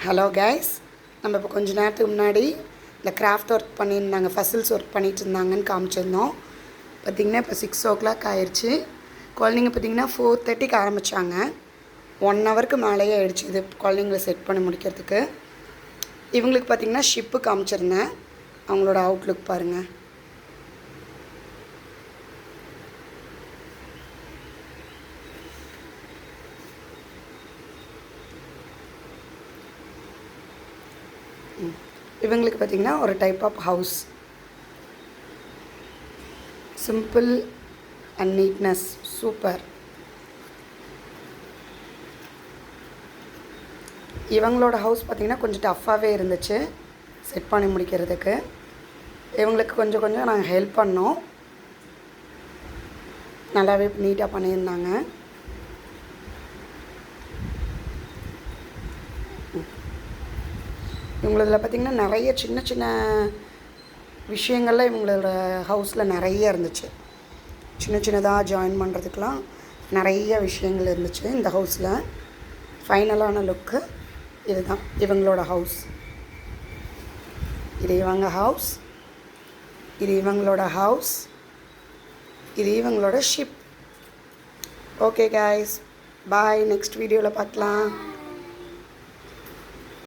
Hello guys, நம்ம இப்போ கொஞ்ச நேரத்துக்கு முன்னாடி இந்த கிராஃப்ட் ஒர்க் பண்ணியிருந்தாங்க, ஃபசில்ஸ் ஒர்க் பண்ணிகிட்டு இருந்தாங்கன்னு காமிச்சிருந்தோம். பார்த்திங்கன்னா இப்போ 6 o'clock ஆயிடுச்சு. குழந்தைங்க பார்த்திங்கன்னா 4:30க்கு ஆரம்பித்தாங்க. 1 ஹவருக்கு மேலேயே ஆயிடுச்சு இது குழந்தைங்கள செட் பண்ணி முடிக்கிறதுக்கு. இவங்களுக்கு பார்த்திங்கன்னா ஷிப்பு காமிச்சிருந்தேன். அவங்களோட அவுட்லுக் பாருங்கள். இவங்களுக்கு பார்த்திங்கன்னா ஒரு type of house, simple and neatness, super. இவங்களோட ஹவுஸ் பார்த்திங்கன்னா கொஞ்சம் டஃப்பாகவே இருந்துச்சு செட் பண்ணி முடிக்கிறதுக்கு. இவங்களுக்கு கொஞ்சம் கொஞ்சம் நாங்கள் ஹெல்ப் பண்ணோம். நல்லாவே நீட்டாக பண்ணியிருந்தாங்க. இவங்களதில் பார்த்திங்கன்னா நிறைய சின்ன சின்ன விஷயங்கள்லாம் இவங்களோட ஹவுஸில் நிறைய இருந்துச்சு. சின்ன சின்னதாக ஜாயின் பண்ணுறதுக்கெலாம் நிறைய விஷயங்கள் இருந்துச்சு இந்த ஹவுஸில். ஃபைனலான லுக்கு இதுதான் இவங்களோட ஹவுஸ். இது இவங்க ஹவுஸ், இது இவங்களோட ஹவுஸ், இது இவங்களோட ஷிப். ஓகே கைஸ், பாய். நெக்ஸ்ட் வீடியோவில் பார்க்கலாம்.